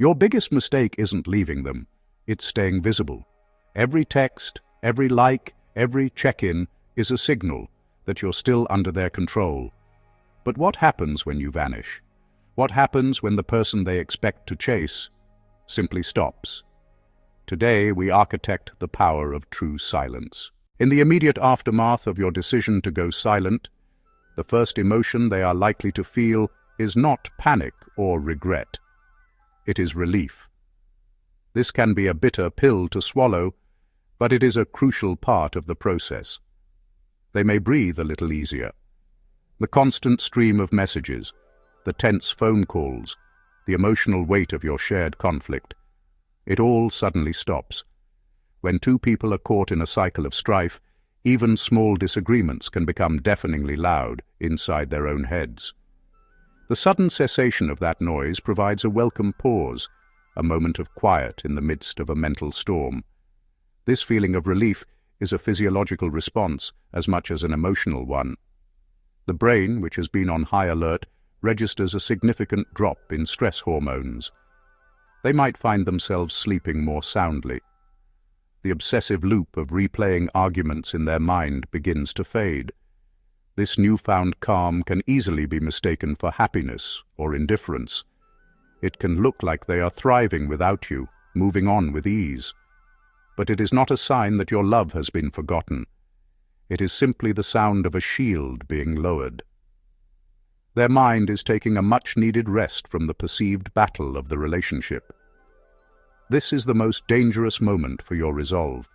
Your biggest mistake isn't leaving them, it's staying visible. Every text, every like, every check-in is a signal that you're still under their control. But what happens when you vanish? What happens when the person they expect to chase simply stops? Today, we architect the power of true silence. In the immediate aftermath of your decision to go silent, the first emotion they are likely to feel is not panic or regret. It is relief. This can be a bitter pill to swallow, but it is a crucial part of the process. They may breathe a little easier. The constant stream of messages, the tense phone calls, the emotional weight of your shared conflict, it all suddenly stops. When two people are caught in a cycle of strife, even small disagreements can become deafeningly loud inside their own heads. The sudden cessation of that noise provides a welcome pause, a moment of quiet in the midst of a mental storm. This feeling of relief is a physiological response as much as an emotional one. The brain, which has been on high alert, registers a significant drop in stress hormones. They might find themselves sleeping more soundly. The obsessive loop of replaying arguments in their mind begins to fade. This newfound calm can easily be mistaken for happiness or indifference. It can look like they are thriving without you, moving on with ease. But it is not a sign that your love has been forgotten. It is simply the sound of a shield being lowered. Their mind is taking a much-needed rest from the perceived battle of the relationship. This is the most dangerous moment for your resolve.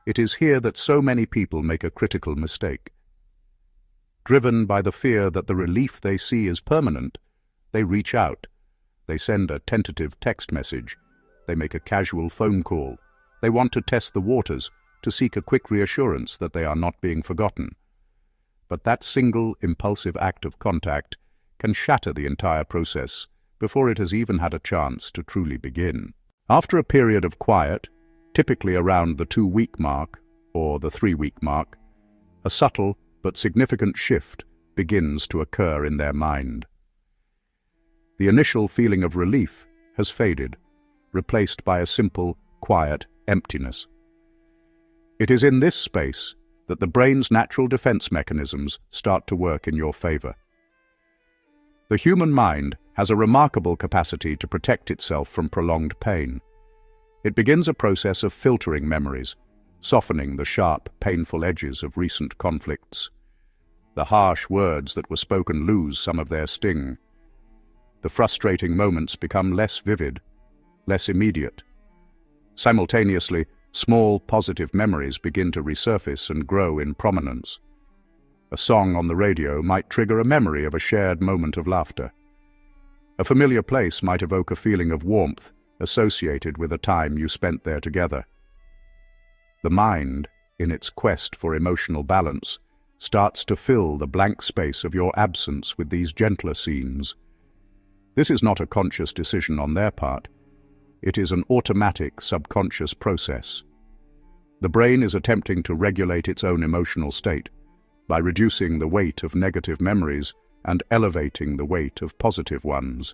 It is here that so many people make a critical mistake. Driven by the fear that the relief they see is permanent, they reach out. They send a tentative text message. They make a casual phone call. They want to test the waters, to seek a quick reassurance that they are not being forgotten. But that single, impulsive act of contact can shatter the entire process before it has even had a chance to truly begin. After a period of quiet, typically around the 2-week mark or the 3-week mark, a subtle but significant shift begins to occur in their mind. The initial feeling of relief has faded, replaced by a simple, quiet emptiness. It is in this space that the brain's natural defense mechanisms start to work in your favor. The human mind has a remarkable capacity to protect itself from prolonged pain. It begins a process of filtering memories, softening the sharp, painful edges of recent conflicts. The harsh words that were spoken lose some of their sting. The frustrating moments become less vivid, less immediate. Simultaneously, small positive memories begin to resurface and grow in prominence. A song on the radio might trigger a memory of a shared moment of laughter. A familiar place might evoke a feeling of warmth associated with a time you spent there together. The mind, in its quest for emotional balance, starts to fill the blank space of your absence with these gentler scenes. This is not a conscious decision on their part. It is an automatic, subconscious process. The brain is attempting to regulate its own emotional state by reducing the weight of negative memories and elevating the weight of positive ones.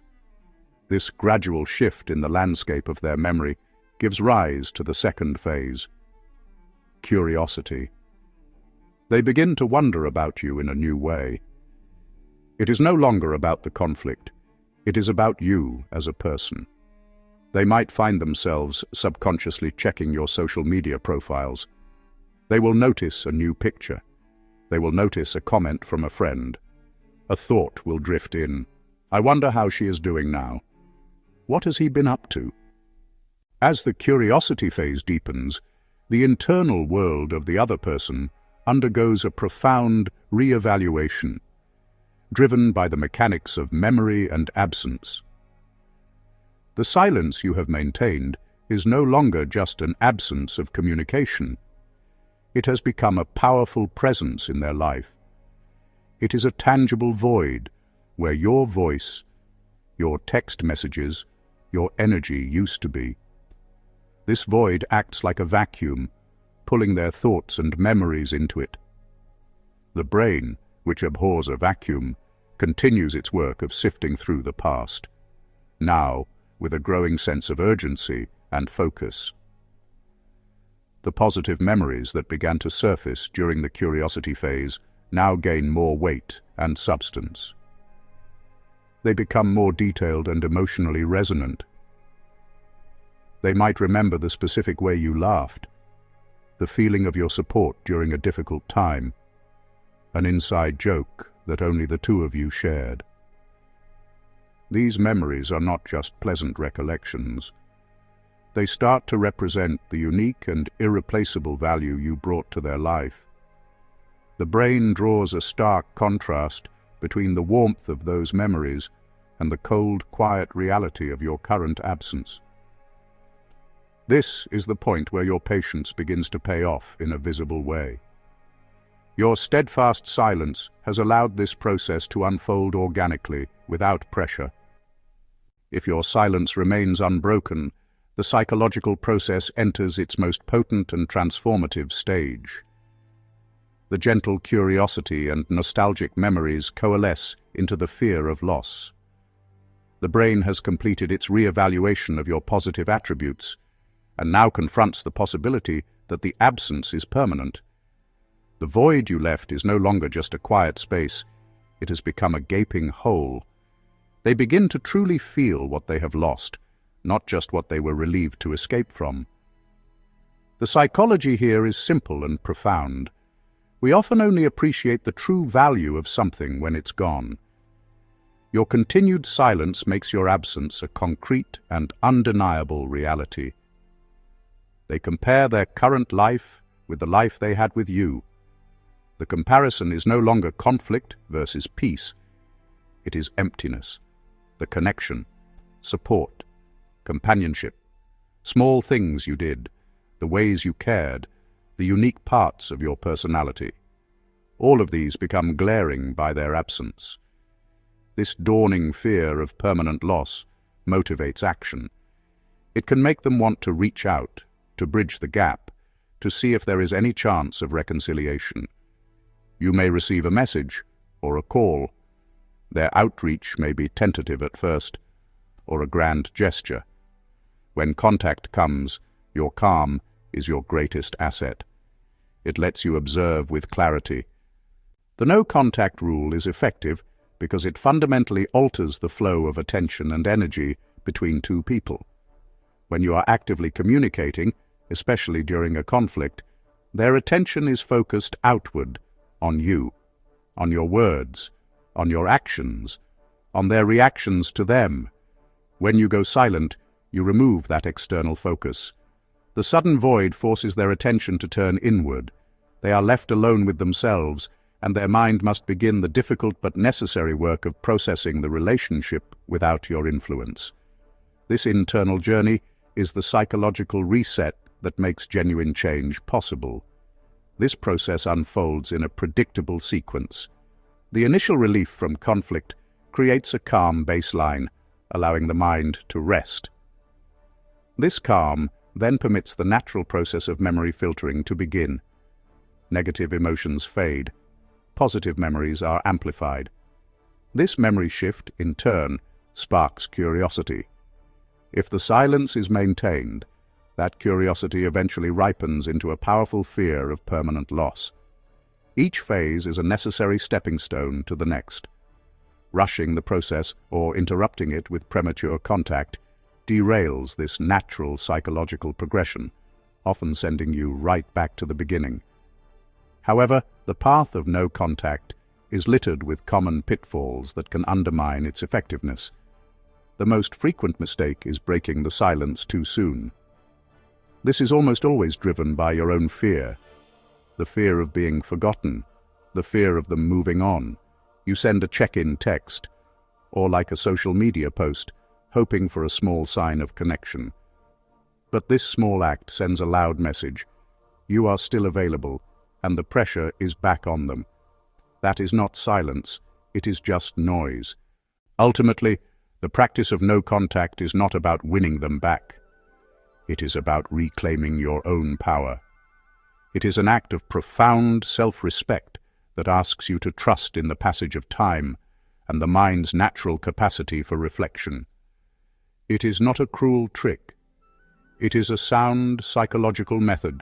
This gradual shift in the landscape of their memory gives rise to the second phase, curiosity. They begin to wonder about you in a new way. It is no longer about the conflict. It is about you as a person. They might find themselves subconsciously checking your social media profiles. They will notice a new picture. They will notice a comment from a friend. A thought will drift in. I wonder how she is doing now. What has he been up to? As the curiosity phase deepens, the internal world of the other person undergoes a profound re-evaluation, driven by the mechanics of memory and absence. The silence you have maintained is no longer just an absence of communication. It has become a powerful presence in their life. It is a tangible void where your voice, your text messages, your energy used to be. This void acts like a vacuum, pulling their thoughts and memories into it. The brain, which abhors a vacuum, continues its work of sifting through the past. Now, with a growing sense of urgency and focus. The positive memories that began to surface during the curiosity phase now gain more weight and substance. They become more detailed and emotionally resonant. They might remember the specific way you laughed, the feeling of your support during a difficult time, an inside joke that only the two of you shared. These memories are not just pleasant recollections. They start to represent the unique and irreplaceable value you brought to their life. The brain draws a stark contrast between the warmth of those memories and the cold, quiet reality of your current absence. This is the point where your patience begins to pay off in a visible way. Your steadfast silence has allowed this process to unfold organically, without pressure. If your silence remains unbroken, the psychological process enters its most potent and transformative stage. The gentle curiosity and nostalgic memories coalesce into the fear of loss. The brain has completed its re-evaluation of your positive attributes and now confronts the possibility that the absence is permanent. The void you left is no longer just a quiet space. It has become a gaping hole. They begin to truly feel what they have lost, not just what they were relieved to escape from. The psychology here is simple and profound. We often only appreciate the true value of something when it's gone. Your continued silence makes your absence a concrete and undeniable reality. They compare their current life with the life they had with you. The comparison is no longer conflict versus peace. It is emptiness, the connection, support, companionship, small things you did, the ways you cared, the unique parts of your personality. All of these become glaring by their absence. This dawning fear of permanent loss motivates action. It can make them want to reach out, to bridge the gap, to see if there is any chance of reconciliation. You may receive a message or a call. Their outreach may be tentative at first, or a grand gesture. When contact comes, your calm is your greatest asset. It lets you observe with clarity. The no-contact rule is effective because it fundamentally alters the flow of attention and energy between two people. When you are actively communicating, especially during a conflict, their attention is focused outward, on you, on your words, on your actions, on their reactions to them. When you go silent, you remove that external focus. The sudden void forces their attention to turn inward. They are left alone with themselves, and their mind must begin the difficult but necessary work of processing the relationship without your influence. This internal journey is the psychological reset that makes genuine change possible. This process unfolds in a predictable sequence. The initial relief from conflict creates a calm baseline, allowing the mind to rest. This calm then permits the natural process of memory filtering to begin. Negative emotions fade. Positive memories are amplified. This memory shift, in turn, sparks curiosity. If the silence is maintained, that curiosity eventually ripens into a powerful fear of permanent loss. Each phase is a necessary stepping stone to the next. Rushing the process or interrupting it with premature contact derails this natural psychological progression, often sending you right back to the beginning. However, the path of no contact is littered with common pitfalls that can undermine its effectiveness. The most frequent mistake is breaking the silence too soon. This is almost always driven by your own fear. The fear of being forgotten, the fear of them moving on. You send a check-in text, or like a social media post, hoping for a small sign of connection. But this small act sends a loud message. You are still available, and the pressure is back on them. That is not silence, it is just noise. Ultimately, the practice of no contact is not about winning them back. It is about reclaiming your own power. It is an act of profound self-respect that asks you to trust in the passage of time and the mind's natural capacity for reflection. It is not a cruel trick. It is a sound psychological method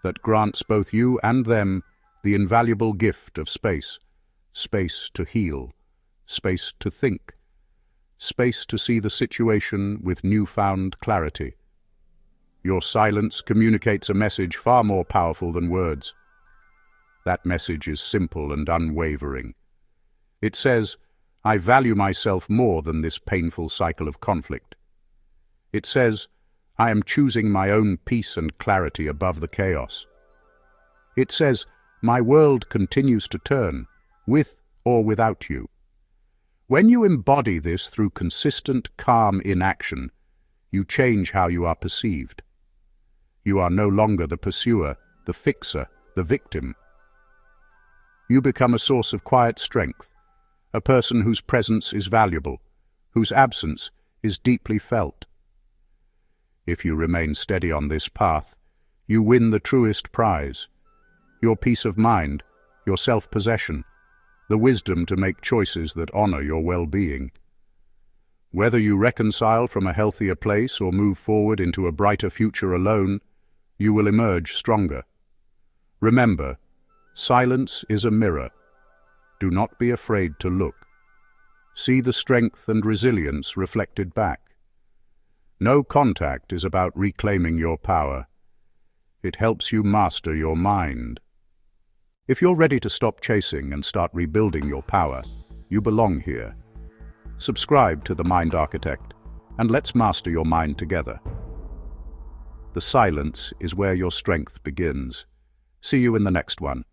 that grants both you and them the invaluable gift of space. Space to heal, space to think, space to see the situation with newfound clarity. Your silence communicates a message far more powerful than words. That message is simple and unwavering. It says, I value myself more than this painful cycle of conflict. It says, I am choosing my own peace and clarity above the chaos. It says, my world continues to turn, with or without you. When you embody this through consistent, calm inaction, you change how you are perceived. You are no longer the pursuer, the fixer, the victim. You become a source of quiet strength, a person whose presence is valuable, whose absence is deeply felt. If you remain steady on this path, you win the truest prize, your peace of mind, your self-possession, the wisdom to make choices that honor your well-being. Whether you reconcile from a healthier place or move forward into a brighter future alone, you will emerge stronger. Remember, silence is a mirror. Do not be afraid to look. See the strength and resilience reflected back. No contact is about reclaiming your power. It helps you master your mind. If you're ready to stop chasing and start rebuilding your power, you belong here. Subscribe to The Mind Architect, and let's master your mind together. The silence is where your strength begins. See you in the next one.